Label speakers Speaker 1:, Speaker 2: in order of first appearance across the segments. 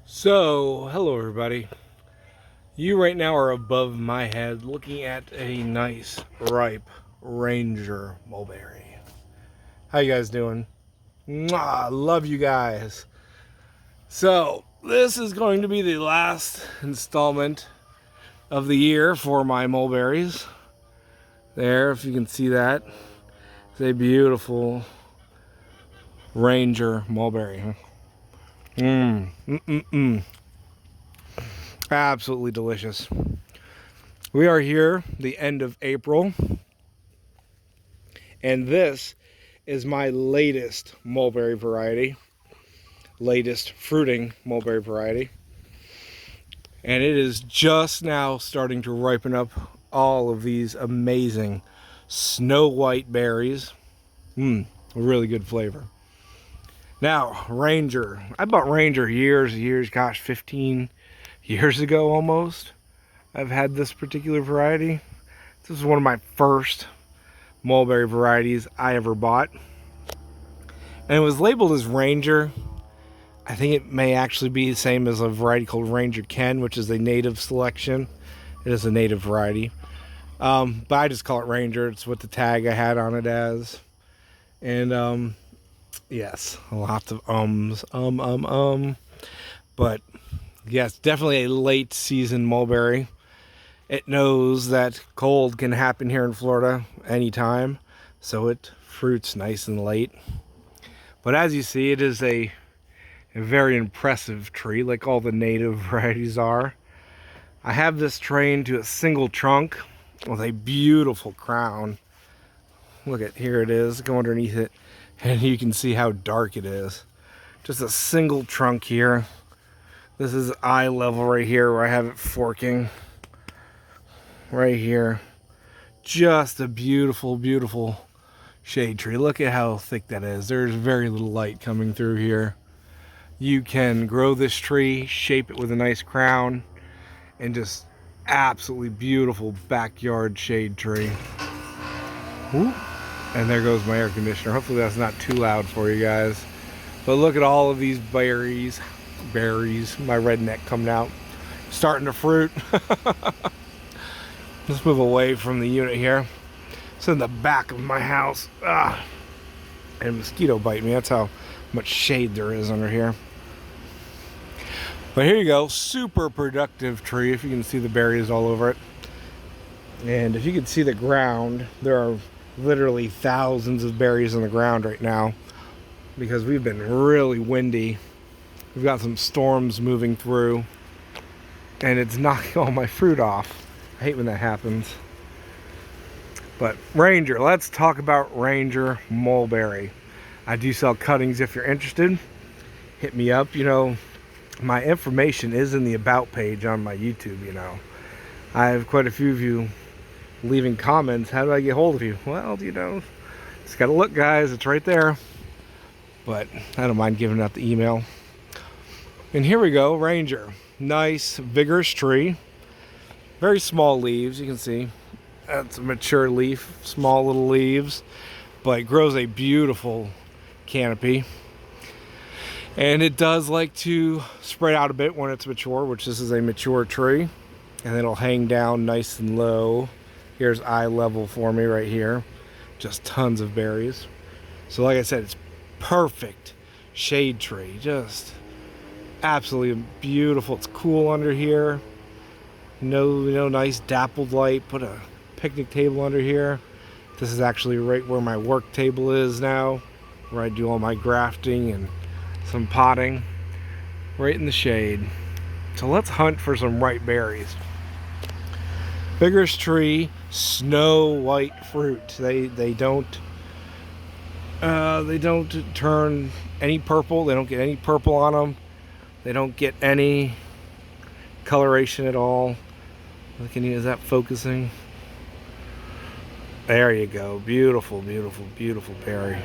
Speaker 1: So, hello everybody. You right now are above my head looking at a nice, ripe Ranger Mulberry. How you guys doing? Mwah, love you guys. So, this is going to be the last installment of the year for my mulberries. There, if you can see that. It's a beautiful Ranger Mulberry. Absolutely delicious. We are here, the end of April, and this is my latest mulberry variety, latest fruiting mulberry variety. And it is just now starting to ripen up all of these amazing snow white berries. Really good flavor. Now, Ranger. I bought Ranger years, gosh, 15 years ago almost. I've had this particular variety. This is one of my first mulberry varieties I ever bought. And it was labeled as Ranger. I think it may actually be the same as a variety called Ranger Ken, which is a native selection. It is a native variety. But I just call it Ranger. It's what the tag I had on it as. And yes, lots of ums. But yes, definitely a late season mulberry. It knows that cold can happen here in Florida anytime, so it fruits nice and late. But as you see, it is a very impressive tree, like all the native varieties are. I have this trained to a single trunk with a beautiful crown. Look at, here it is, go underneath it, and you can see how dark it is. Just a single trunk here. This is eye level right here where I have it forking. Right here. Just a beautiful, beautiful shade tree. Look at how thick that is. There's very little light coming through here. You can grow this tree, shape it with a nice crown, and just absolutely beautiful backyard shade tree. Ooh. And there goes my air conditioner. Hopefully that's not too loud for you guys. But look at all of these berries, my redneck coming out, starting to fruit. Let's move away from the unit here. It's in the back of my house. And a mosquito bite me. That's how much shade there is under here. But here you go. Super productive tree. If you can see the berries all over it. And if you can see the ground, there are literally thousands of berries on the ground right now. Because we've been really windy. We've got some storms moving through. And it's knocking all my fruit off. I hate when that happens. But Ranger, let's talk about Ranger Mulberry. I do sell cuttings if you're interested. Hit me up. You know, my information is in the about page on my YouTube, you know. I have quite a few of you leaving comments. How do I get hold of you? Well, you know, just gotta look, guys. It's right there. But I don't mind giving out the email. And here we go, Ranger. Nice, vigorous tree. Very small leaves, you can see. That's a mature leaf, small little leaves, but it grows a beautiful canopy. And it does like to spread out a bit when it's mature, which this is a mature tree. And it'll hang down nice and low. Here's eye level for me right here. Just tons of berries. So like I said, it's perfect shade tree. Just absolutely beautiful. It's cool under here. No nice dappled light. Put a picnic table under here. This is actually right where my work table is now, where I do all my grafting and some potting. Right in the shade. So let's hunt for some ripe berries. Vigorous tree, snow white fruit. They don't turn any purple. They don't get any purple on them. They don't get any coloration at all. Is that focusing? There you go. Beautiful, beautiful, beautiful berry.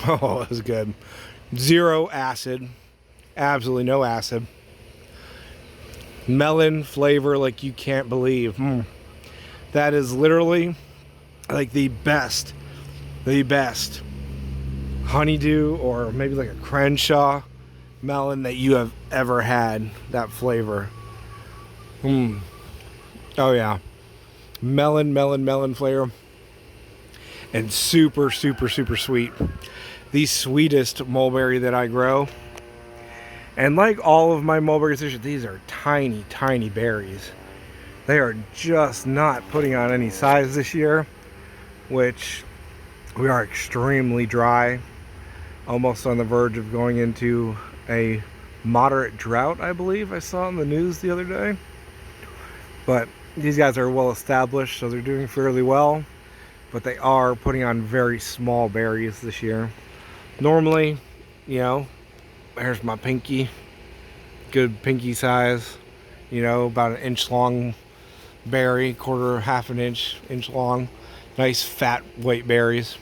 Speaker 1: Oh, that was good. Zero acid. Absolutely no acid. Melon flavor like you can't believe. That is literally like the best honeydew or maybe like a Crenshaw melon that you have ever had. That flavor. Oh yeah, melon flavor, and super sweet. The sweetest mulberry that I grow. And like all of my mulberries, these are tiny berries. They are just not putting on any size this year, which we are extremely dry, almost on the verge of going into a moderate drought, I believe I saw on the news the other day. But these guys are well established, so they're doing fairly well, but they are putting on very small berries this year. Normally, you know, here's my pinky, good pinky size, you know, about an inch long berry, half an inch long, nice fat white berries.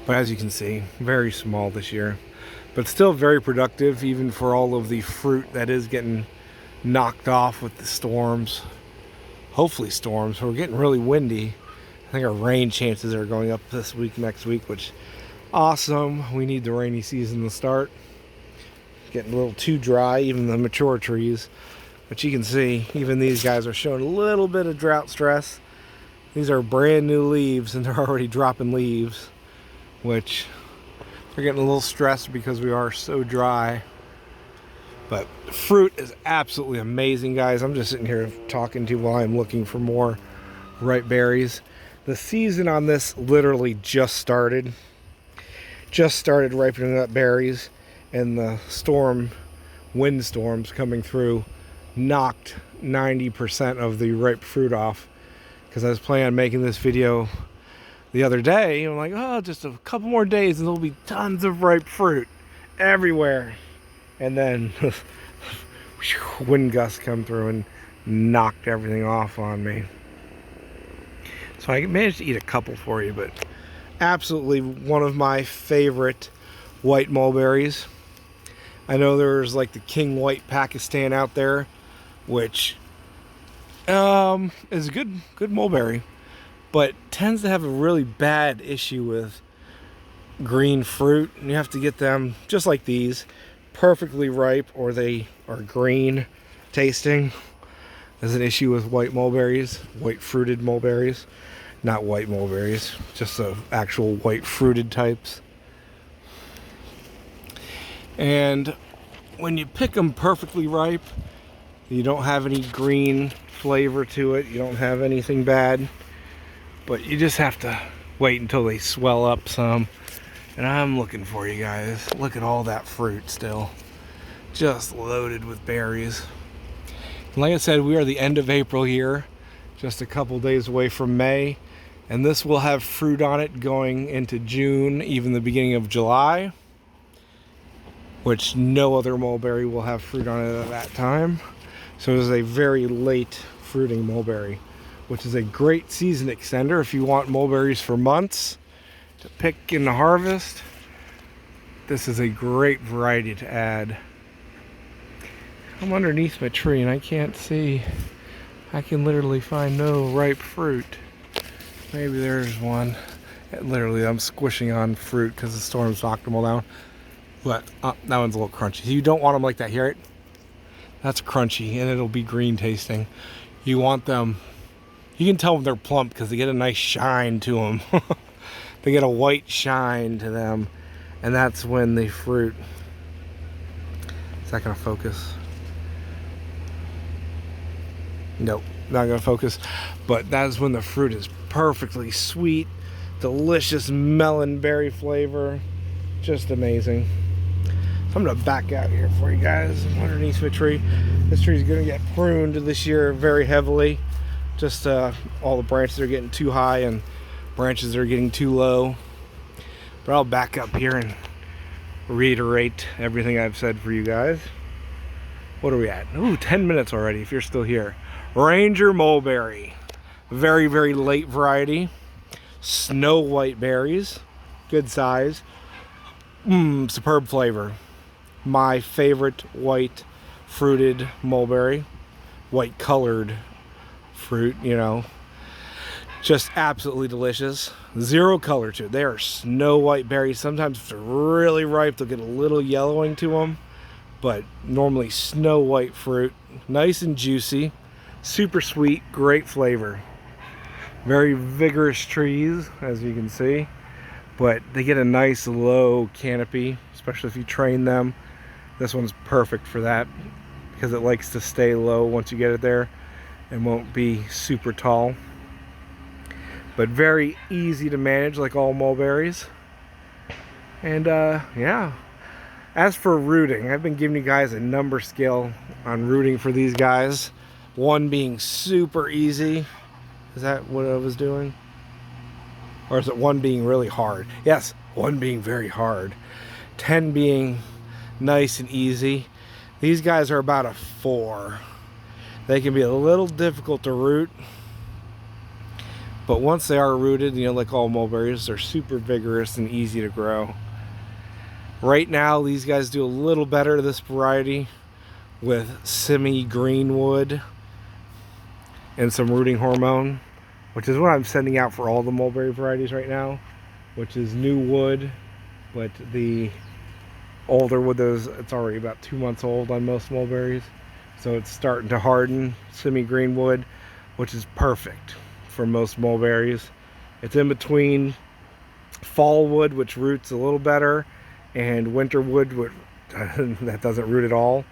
Speaker 1: But as you can see, very small this year, but still very productive, even for all of the fruit that is getting knocked off with the storms. Hopefully storms. We're getting really windy. I think our rain chances are going up this week, next week, which awesome. We need the rainy season to start. Getting a little too dry, even the mature trees. But you can see, even these guys are showing a little bit of drought stress. These are brand new leaves, and they're already dropping leaves, which they're getting a little stressed because we are so dry. But fruit is absolutely amazing, guys. I'm just sitting here talking to you while I'm looking for more ripe berries. The season on this literally just started. Just started ripening up berries, and the wind storms coming through knocked 90% of the ripe fruit off. Because I was planning on making this video the other day. I'm like, oh, just a couple more days and there'll be tons of ripe fruit everywhere. And then wind gusts come through and knocked everything off on me. So I managed to eat a couple for you, but absolutely one of my favorite white mulberries. I know there's like the King White Pakistan out there, which is a good mulberry, but tends to have a really bad issue with green fruit. And you have to get them, just like these, perfectly ripe, or they are green tasting. There's an issue with white mulberries, white fruited mulberries. Not white mulberries, just the actual white fruited types. And when you pick them perfectly ripe, you don't have any green flavor to it. You don't have anything bad. But you just have to wait until they swell up some. And I'm looking for you guys. Look at all that fruit still. Just loaded with berries. And like I said, we are the end of April here. Just a couple days away from May. And this will have fruit on it going into June, even the beginning of July. Which no other mulberry will have fruit on it at that time. So it is a very late fruiting mulberry, which is a great season extender if you want mulberries for months to pick and harvest. This is a great variety to add. I'm underneath my tree and I can't see. I can literally find no ripe fruit. Maybe there's one. Literally, I'm squishing on fruit because the storm's knocked them all down. But that one's a little crunchy. You don't want them like that. Hear it? That's crunchy and it'll be green tasting. You want them, you can tell when they're plump because they get a nice shine to them. They get a white shine to them, and that's when the fruit, is that gonna focus? Nope, not gonna focus. But that's when the fruit is perfectly sweet, delicious melon berry flavor, just amazing. So I'm gonna back out here for you guys. I'm underneath my tree. This tree is gonna get pruned this year very heavily. Just all the branches are getting too high and branches are getting too low. But I'll back up here and reiterate everything I've said for you guys. What are we at? Ooh, 10 minutes already if you're still here. Ranger mulberry. Very, very late variety. Snow white berries. Good size. Superb flavor. My favorite white fruited mulberry. White colored fruit, you know. Just absolutely delicious. Zero color to it. They are snow white berries. Sometimes if they're really ripe, they'll get a little yellowing to them, but normally snow white fruit. Nice and juicy, super sweet, great flavor. Very vigorous trees, as you can see, but they get a nice low canopy, especially if you train them. This one's perfect for that because it likes to stay low once you get it there and won't be super tall. But very easy to manage, like all mulberries. And yeah, as for rooting, I've been giving you guys a number scale on rooting for these guys. 1 being super easy. Is that what I was doing? Or is it 1 being really hard? Yes, 1 being very hard. 10 being nice and easy. These guys are about a 4. They can be a little difficult to root, but once they are rooted, you know, like all mulberries, they're super vigorous and easy to grow. Right now, these guys do a little better, this variety, with semi-greenwood and some rooting hormone, which is what I'm sending out for all the mulberry varieties right now, which is new wood, but the older wood, it's already about 2 months old on most mulberries, so it's starting to harden. Semi-greenwood, which is perfect for most mulberries. It's in between fall wood, which roots a little better, and winter wood, which that doesn't root at all.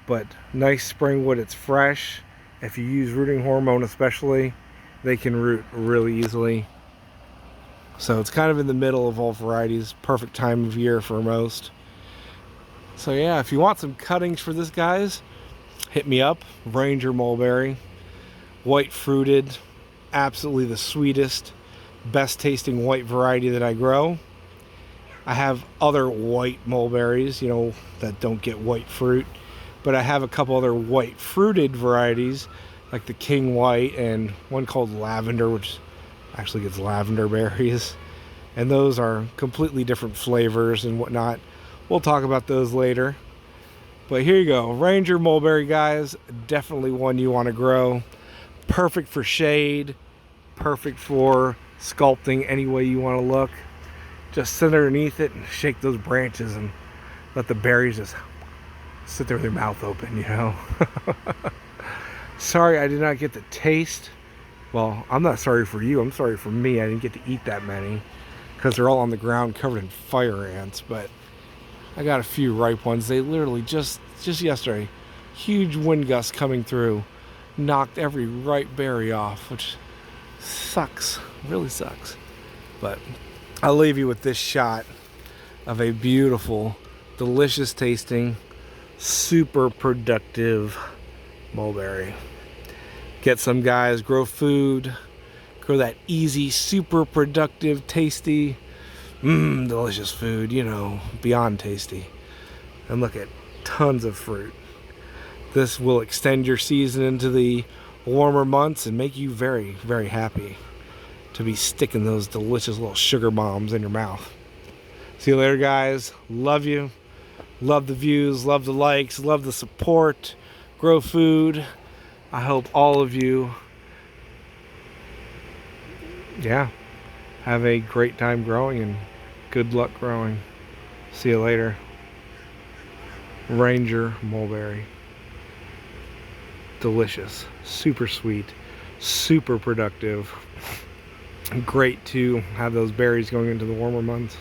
Speaker 1: But nice spring wood, it's fresh. If you use rooting hormone especially, they can root really easily. So it's kind of in the middle of all varieties. Perfect time of year for most. So yeah, if you want some cuttings for this, guys, hit me up. Ranger mulberry, white fruited, absolutely the sweetest, best tasting white variety that I grow. I have other white mulberries, you know, that don't get white fruit, but I have a couple other white fruited varieties like the King White and one called Lavender, which actually gets lavender berries, and those are completely different flavors and whatnot. We'll talk about those later. But here you go, Ranger mulberry, guys. Definitely one you want to grow. Perfect for shade, perfect for sculpting any way you want to look. Just sit underneath it and shake those branches and let the berries just sit there with their mouth open, you know. Sorry I did not get the taste. Well, I'm not sorry for you, I'm sorry for me. I didn't get to eat that many because they're all on the ground covered in fire ants, but I got a few ripe ones. They literally just yesterday, huge wind gusts coming through, knocked every ripe berry off, which sucks, really sucks. But I'll leave you with this shot of a beautiful, delicious tasting, super productive mulberry. Get some, guys, grow food, grow that easy, super productive, tasty, delicious food, you know, beyond tasty. And look at tons of fruit. This will extend your season into the warmer months and make you very, very happy to be sticking those delicious little sugar bombs in your mouth. See you later, guys. Love you. Love the views, love the likes, love the support. Grow food. I hope all of you, yeah, have a great time growing and good luck growing. See you later. Ranger mulberry. Delicious, super sweet, super productive. Great to have those berries going into the warmer months.